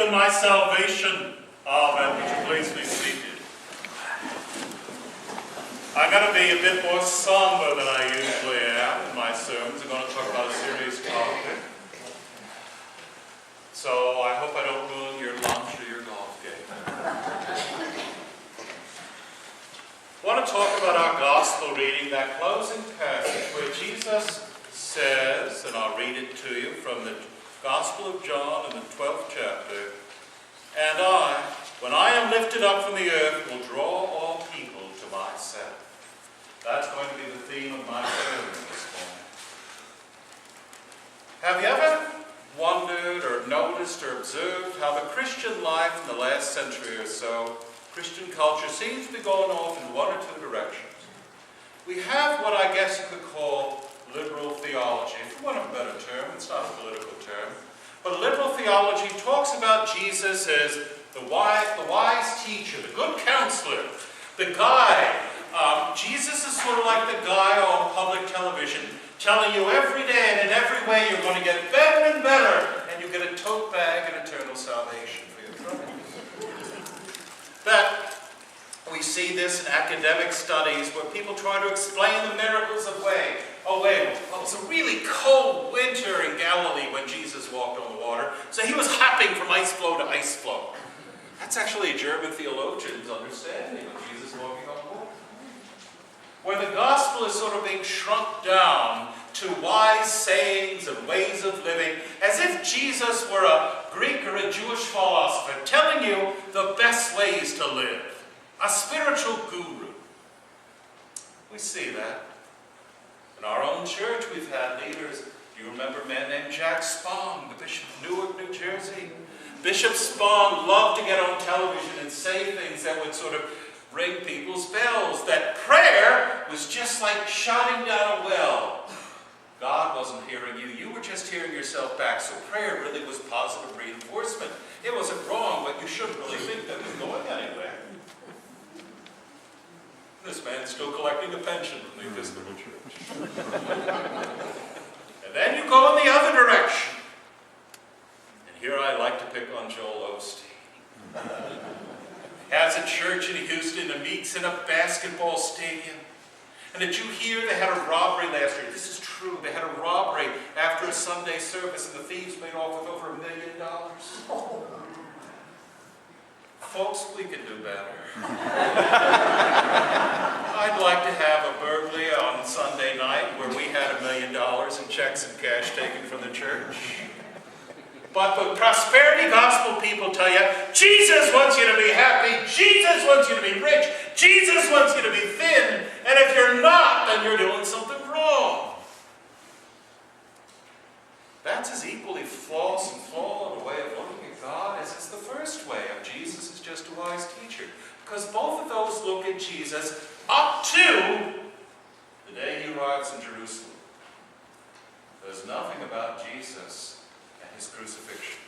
and my salvation. Amen. Would you please be seated? I'm going to be a bit more somber than I usually am in my sermons. I'm going to talk about a serious topic. So I hope I don't ruin your lunch or your golf game. I want to talk about our gospel reading, that closing passage where Jesus says, and I'll read it to you from the Gospel of John in the 12th chapter, "And I, when I am lifted up from the earth, will draw all people to myself." That's going to be the theme of my sermon this morning. Have you ever wondered or noticed or observed how the Christian life in the last century or so, Christian culture, seems to be going off in one or two directions? We have what I guess you could call liberal theology. For want of a better term, it's not a political term. But liberal theology talks about Jesus as the wise teacher, the good counselor, the guide. Jesus is sort of like the guy on public television telling you every day and in every way you're going to get better and better, and you get a tote bag and eternal salvation for your troubles. That we see this in academic studies where people try to explain the miracles away. Oh, wait, well, it was a really cold winter in Galilee when Jesus walked on the water, so he was hopping from ice floe to ice floe. That's actually a German theologian's understanding of Jesus walking on water. Where the gospel is sort of being shrunk down to wise sayings and ways of living, as if Jesus were a Greek or a Jewish philosopher telling you the best ways to live. A spiritual guru. We see that. In our own church, we've had leaders. Do you remember a man named Jack Spong, the Bishop of Newark, New Jersey? Bishop Spong loved to get on television and say things that would sort of ring people's bells. That prayer was just like shouting down a well. God wasn't hearing you. You were just hearing yourself back. So prayer really was positive reinforcement. It wasn't wrong, but you shouldn't really think that it was going anywhere. This man's still collecting a pension from the Episcopal Church. And then you go in the other direction. And here I like to pick on Joel Osteen. He has a church in Houston and meets in a basketball stadium. And did you hear they had a robbery last year? This is true. They had a robbery after a Sunday service, and the thieves made off with over $1 million. Folks, we can do better. I'd like to have a burglary on Sunday night where we had $1 million in checks and cash taken from the church. But the prosperity gospel people tell you, Jesus wants you to be happy, Jesus wants you to be rich, Jesus wants you to be thin, and if you're not, then you're doing something wrong. That's as equally false and flawed a way of looking at God as is the first way of Jesus is just a wise teacher. Because both of those look at Jesus up to the day he arrives in Jerusalem. There's nothing about Jesus and his crucifixion.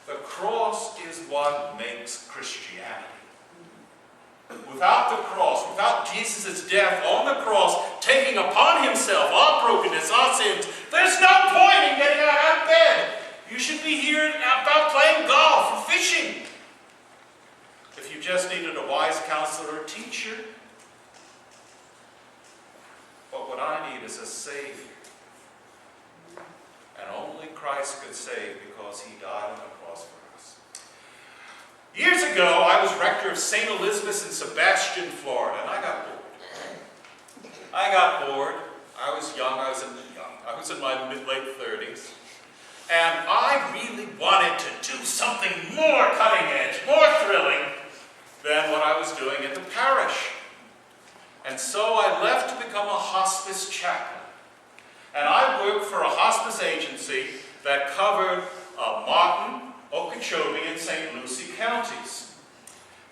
The cross is what makes Christianity. Without the cross, without Jesus' death on the cross, taking upon himself our brokenness, our sins, there's no point in getting out of bed. You should be here about playing golf or fishing. If you just needed a wise counselor or teacher. But what I need is a Savior. And only Christ could save because he died on the cross for us. Years ago, I was rector of St. Elizabeth's in Sebastian, Florida, and I got bored. I was young. I was in my late 30s. And I really wanted to do something more cutting edge, more thrilling than what I was doing in the parish. And so I left to become a hospice chaplain. And I worked for a hospice agency that covered Martin, Okeechobee, and St. Lucie counties.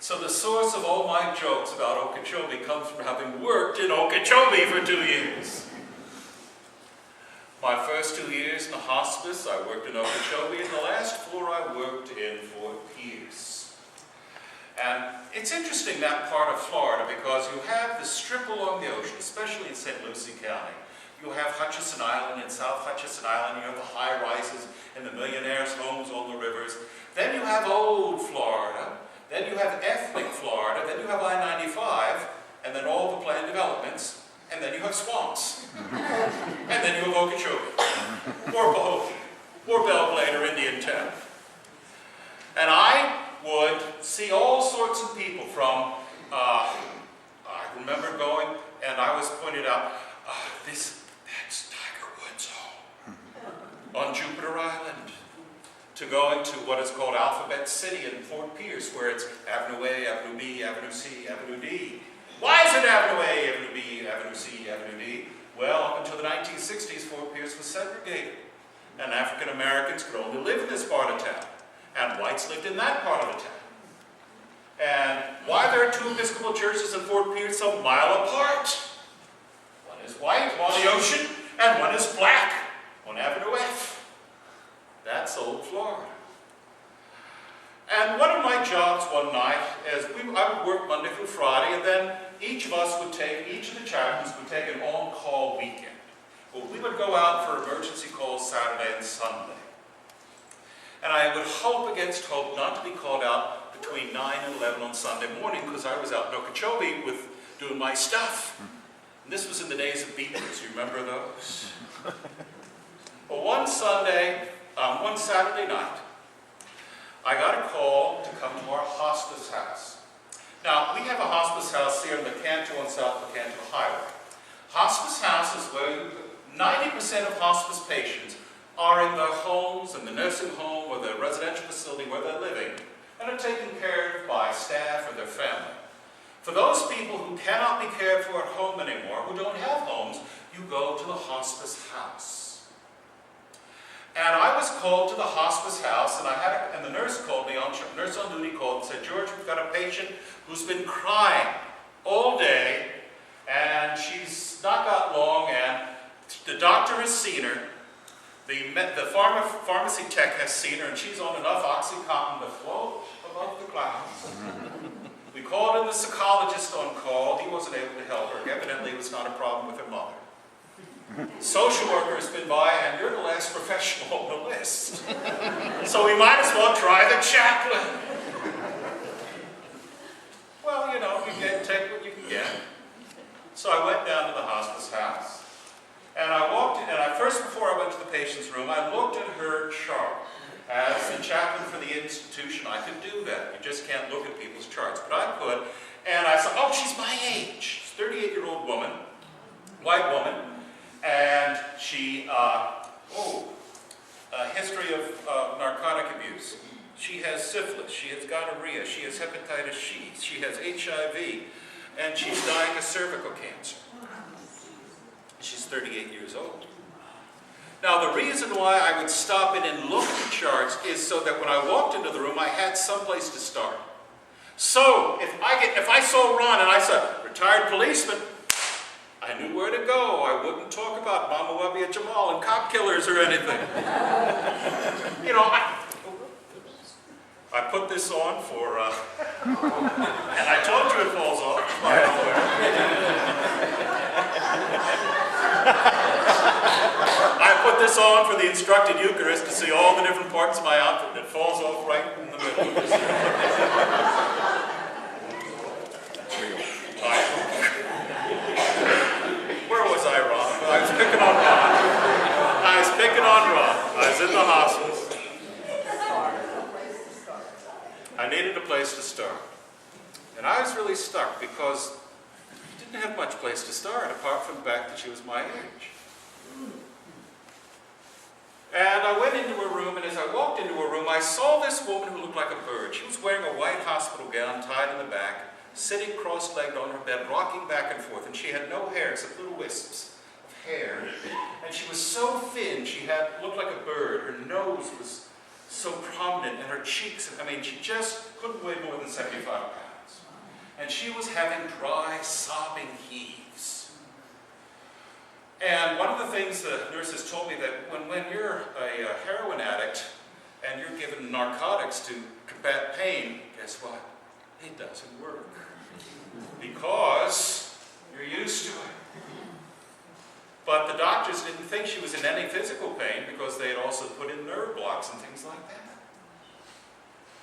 So the source of all my jokes about Okeechobee comes from having worked in Okeechobee for 2 years. My first 2 years in the hospice, I worked in Okeechobee, and the last 4 I worked in for Pierce. And it's interesting, that part of Florida, because you have the strip along the ocean, especially in St. Lucie County. You have Hutchinson Island in South Hutchinson Island. You have the high-rises and the millionaires' homes on the rivers. Then you have old Florida. Then you have ethnic Florida. Then you have I-95. And then all the planned developments. And then you have swamps. And then you have Okeechobee. Or Bohoe. Or Bellblade or Indian Town. And I would see all sorts of people from, I remember going, and I was pointed out, that's Tiger Woods' home on Jupiter Island, to going to what is called Alphabet City in Fort Pierce, where it's Avenue A, Avenue B, Avenue C, Avenue D. Why is it Avenue A, Avenue B, Avenue C, Avenue D? Well, up until the 1960s, Fort Pierce was segregated, and African Americans could only live in this part of town, and whites lived in that part of the town. And why there are two Episcopal churches in Fort Pierce a mile apart? One is white on the ocean, and one is black on Avenue F. That's old Florida. And one of my jobs one night is I would work Monday through Friday, and then each of the chaplains would take an on-call weekend. Well, we would go out for emergency calls Saturday and Sunday. And I would hope against hope not to be called out between 9 and 11 on Sunday morning, because I was out in Okeechobee doing my stuff. And this was in the days of beepers. You remember those? Well, one Saturday night, I got a call to come to our hospice house. Now, we have a hospice house here in Lecanto on South Lecanto Highway. Hospice house is where 90% of hospice patients are in their homes, in the nursing home, or the residential facility where they're living, and are taken care of by staff or their family. For those people who cannot be cared for at home anymore, who don't have homes, you go to the hospice house. And I was called to the hospice house, and the nurse called me, nurse on duty called and said, "George, we've got a patient who's been crying all day, and she's not got long, and the doctor has seen her. The pharmacy tech has seen her, and she's on enough OxyContin to float above the clouds." We called in the psychologist on call. He wasn't able to help her. Evidently, it was not a problem with her mother. Social worker has been by, and you're the last professional on the list. So we might as well try the chaplain. Well, you know, take what you can get. So I went down to the hospice house. And I walked in, and before I went to the patient's room, I looked at her chart. As the chaplain for the institution, I could do that. You just can't look at people's charts, but I could. And I said, oh, she's my age. She's a 38-year-old woman, white woman, and she, history of narcotic abuse. She has syphilis, she has gonorrhea, she has hepatitis C, she has HIV, and she's dying of cervical cancer. She's 38 years old. Now, the reason why I would stop in and look at the charts is so that when I walked into the room, I had someplace to start. So, if I saw Ron and I saw retired policeman, I knew where to go. I wouldn't talk about Mama Wubby and Jamal and cop killers or anything. You know, I put this on for, and I told you it falls off. I put this on for the instructed Eucharist to see all the different parts of my outfit, and it falls off right in the middle. Where was I, Ron? I was picking on Ron. I was in the hospice. I needed a place to start. And I was really stuck because I didn't have much place to start apart from the fact that she was my age. And I went into her room, and as I walked into her room, I saw this woman who looked like a bird. She was wearing a white hospital gown tied in the back, sitting cross-legged on her bed, rocking back and forth, and she had no hair except little wisps of hair. And she was so thin, she looked like a bird. Her nose was so prominent, and her cheeks, she just couldn't weigh more than 75 pounds. And she was having dry, sobbing heaves. And one of the things the nurses told me that when you're a heroin addict and you're given narcotics to combat pain, guess what? It doesn't work. Because you're used to it. But the doctors didn't think she was in any physical pain because they had also put in nerve blocks and things like that.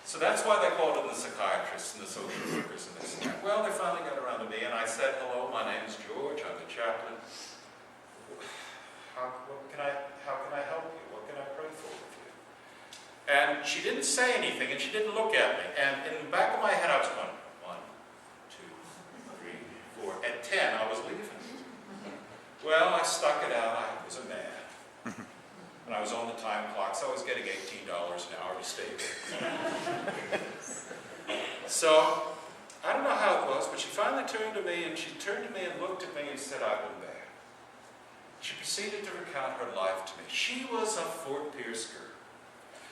So that's why they called in the psychiatrists and the social workers and this and that. Well, they finally got around to me, and I said, hello, my name is George, I'm the chaplain. How can I help you? What can I pray for with you? And she didn't say anything, and she didn't look at me. And in the back of my head, I was going, 1, 2, 3, 4. At 10, I was leaving. Well, I stuck it out. I was a man. And I was on the time clock, so I was getting $18 an hour to stay there. So, I don't know how it was, but she finally turned to me, and looked at me and said, I've been bad. She proceeded to recount her life to me. She was a Fort Pierce girl.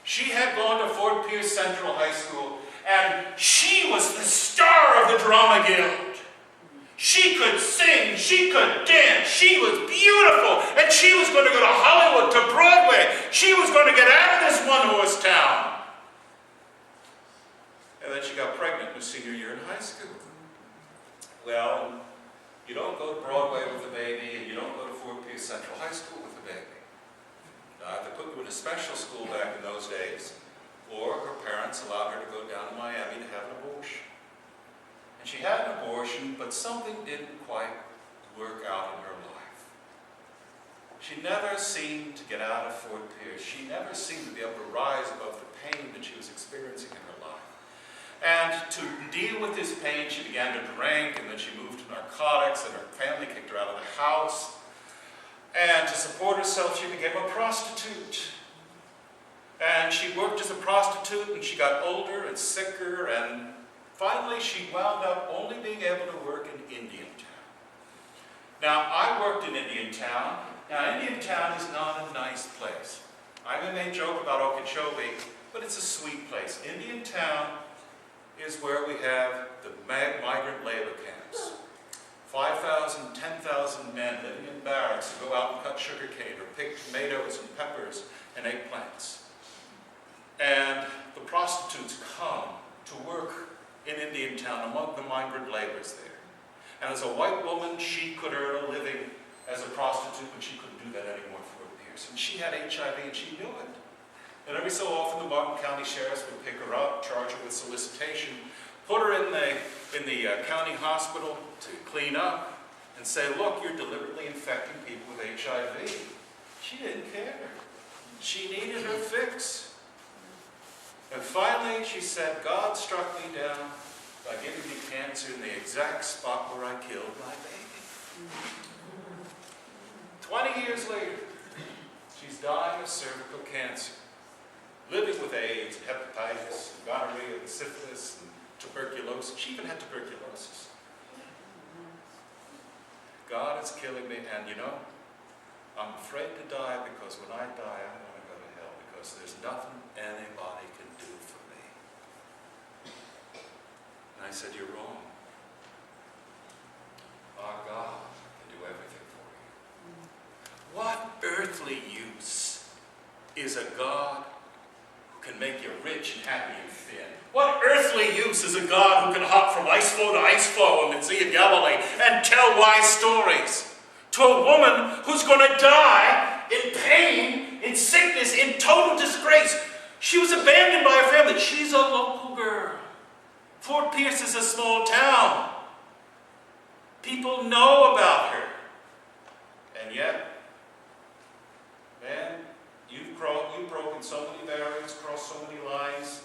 She had gone to Fort Pierce Central High School, and she was the star of the drama guild. She could sing, she could dance, she was beautiful, and she was going to go to Hollywood, to Broadway. She was going to get out of this one-horse town. And then she got pregnant in her senior year in high school. Well, you don't go to Broadway with a baby, and you don't go to Fort Pierce Central High School with a baby. They put you in a special school back in those days, or her parents allowed her to go down to Miami to have an abortion. And she had an abortion, but something didn't quite work out in her life. She never seemed to get out of Fort Pierce. She never seemed to be able to rise above the pain that she was experiencing in her life. And to deal with this pain, she began to drink, and then she moved to narcotics, and her family kicked her out of the house. And to support herself, she became a prostitute. And she worked as a prostitute, and she got older and sicker, and finally she wound up only being able to work in Indiantown. Now, I worked in Indiantown. Now, Indiantown is not a nice place. I may joke about Okeechobee, but it's a sweet place. Indiantown is where we have the migrant labor camps. 5,000, 10,000 men living in barracks who go out and cut sugarcane or pick tomatoes and peppers and eggplants. And the prostitutes come to work in Indiantown among the migrant laborers there. And as a white woman, she could earn a living as a prostitute, but she couldn't do that anymore for Fort Pierce. And she had HIV, and she knew it. And every so often, the Martin County sheriffs would pick her up, charge her with solicitation, put her in the county hospital to clean up, and say, look, you're deliberately infecting people with HIV. She didn't care. She needed her fix. And finally, she said, God struck me down by giving me cancer in the exact spot where I killed my baby. 20 years later, she's dying of cervical cancer, living with AIDS, and hepatitis, and gonorrhea, and syphilis, and tuberculosis. She even had tuberculosis. God is killing me, and you know, I'm afraid to die, because when I die, I'm going to go to hell, because there's nothing anybody can do for me. And I said, you're wrong. Our God can do everything for you. What earthly use is a God who can make you rich and happy and thin? What earthly use is a God who can hop from ice floe to ice floe in the Sea of Galilee and tell wise stories to a woman who's going to die in pain, in sickness, in total disgrace? She was abandoned by her family. She's a local girl. Fort Pierce is a small town. People know about her. And yet, man, you've broken so many barriers, crossed so many lines.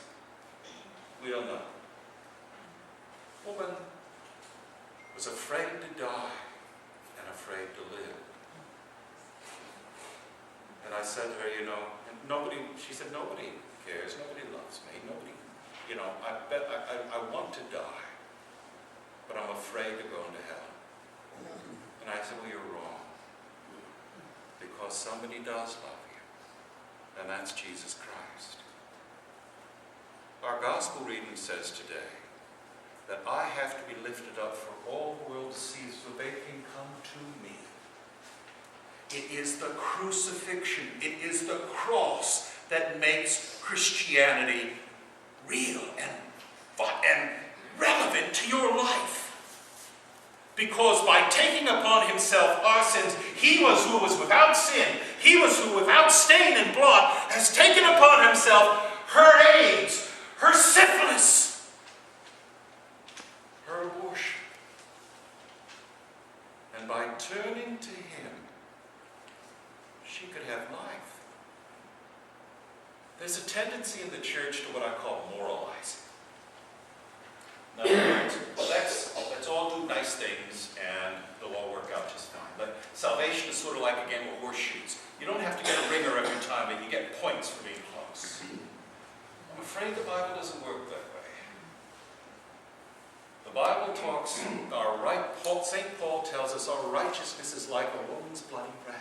We don't know. Woman was afraid to die and afraid to live. And I said to her, you know, and she said, nobody cares, nobody loves me, nobody, you know, I want to die, but I'm afraid to go into hell. And I said, well, you're wrong, because somebody does love you, and that's Jesus Christ. Our gospel reading says today that I have to be lifted up for all the world to see so they can come to me. It is the crucifixion, it is the cross that makes Christianity real and relevant to your life. Because by taking upon himself our sins, he was who was without sin, he was who without stain and blot has taken upon himself her AIDS, her syphilis, her abortion. And by turning to him, she could have life. There's a tendency in the church to what I call moralizing. In other words, let's all do nice things and they'll all work out just fine. But salvation is sort of like a game of horseshoes. You don't have to get a ringer every time, but you get points for being close. I'm afraid the Bible doesn't work that way. The Bible talks, St. Paul tells us our righteousness is like a woman's bloody rag.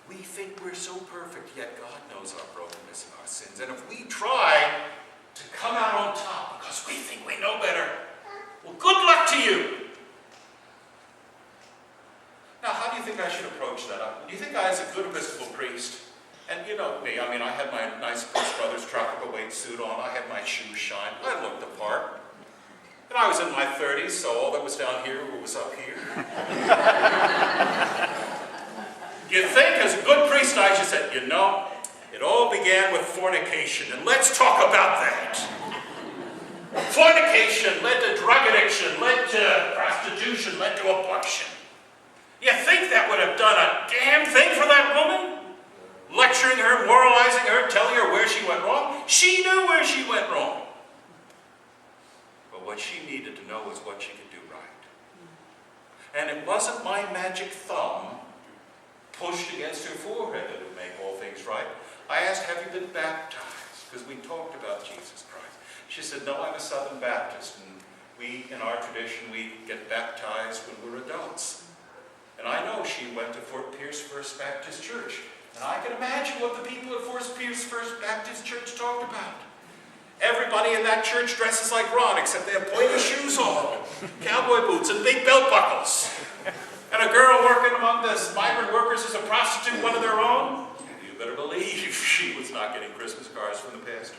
We think we're so perfect, yet God knows our brokenness and our sins. And if we try to come out on top because we think we know better, well, good luck to you. Now, how do you think I should approach that? Do you think I, as a good Episcopal priest, and you know me, I mean, I had my nice Priest Brothers tropical weight suit on, I had my shoes shined, I looked the part. And I was in my 30s, so all that was down here was up here. You think, as a good priest, I should say, you know, it all began with fornication, and let's talk about that. Fornication led to drug addiction, led to prostitution, led to abortion. You think that would have done a damn thing for that woman? Lecturing her, moralizing her, telling her where she went wrong? She knew where she went wrong. But what she needed to know was what she could do right. And it wasn't my magic thumb pushed against her forehead that would make all things right. I asked, have you been baptized? Because we talked about Jesus Christ. She said, no, I'm a Southern Baptist, and we, in our tradition, we get baptized when we're adults. And I know she went to Fort Pierce First Baptist Church. And I can imagine what the people at Fort Pierce First Baptist Church talked about. Everybody in that church dresses like Ron, except they have pointy shoes on, cowboy boots, and big belt buckles. And a girl working among the migrant workers is a prostitute, one of their own. You better believe she was not getting Christmas cards from the pastor.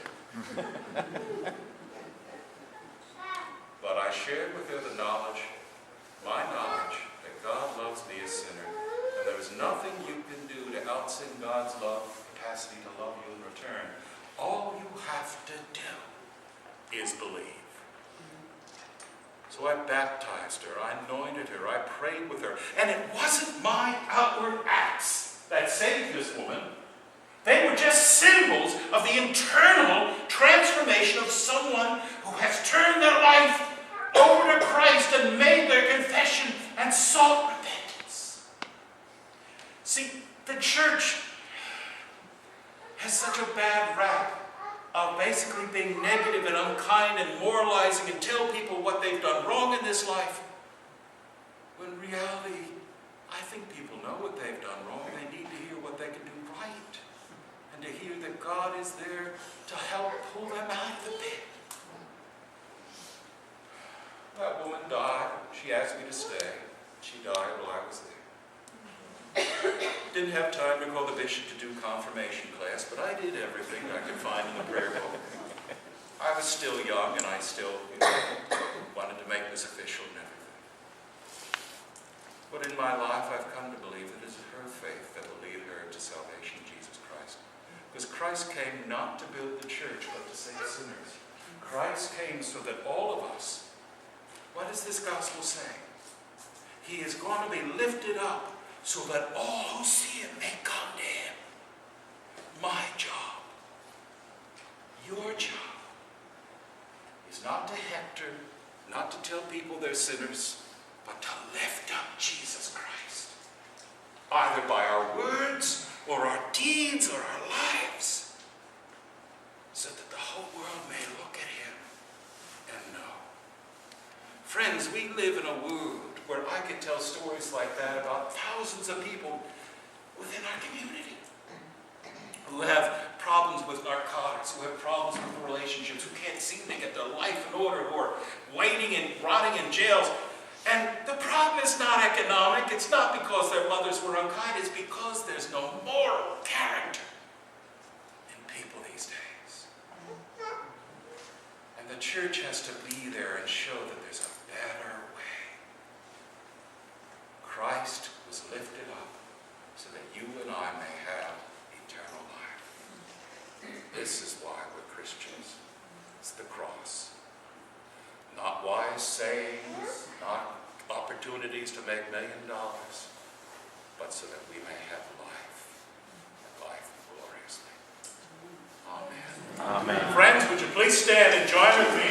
But I shared with her the knowledge, my knowledge, that God loves me a sinner, and there is nothing you can do to outsing God's love, capacity to love you in return. All you have to do is believe. So I baptized her, I anointed her, I prayed with her. And it wasn't my outward acts that saved this woman. They were just symbols of the internal transformation of someone who has turned their life over to Christ and made their confession and sought repentance. See, the church has such a bad rap of basically being negative and unkind and moralizing and tell people what they've done wrong in this life. When in reality, I think people know what they've done wrong. They need to hear what they can do right. And to hear that God is there to help pull them out of the pit. That woman died. She asked me to stay. She died while I was there. Didn't have time to call the bishop to do confirmation class, but I did everything I could find in the prayer book. I was still young, and I still wanted to make this official and everything. But in my life, I've come to believe that it is her faith that will lead her to salvation in Jesus Christ. Because Christ came not to build the church, but to save sinners. Christ came so that all of us, what does this gospel say? He is going to be lifted up so that all who see him may come to him. My job, your job, is not to hector, not to tell people they're sinners, but to lift up Jesus Christ. Either by our words, or our deeds, or our lives, so that the whole world may look at him and know. Friends, we live in a world where I could tell stories like that about thousands of people within our community who have problems with narcotics, who have problems with relationships, who can't seem to get their life in order, who are waiting and rotting in jails. And the problem is not economic. It's not because their mothers were unkind. It's because there's no moral character in people these days. And the church has to be there and show that there's a better way. Christ was lifted up so that you and I may have eternal life. This is why we're Christians. It's the cross. Not wise sayings, not opportunities to make $1 million, but so that we may have life, and life gloriously. Amen. Amen. Friends, would you please stand and join with me?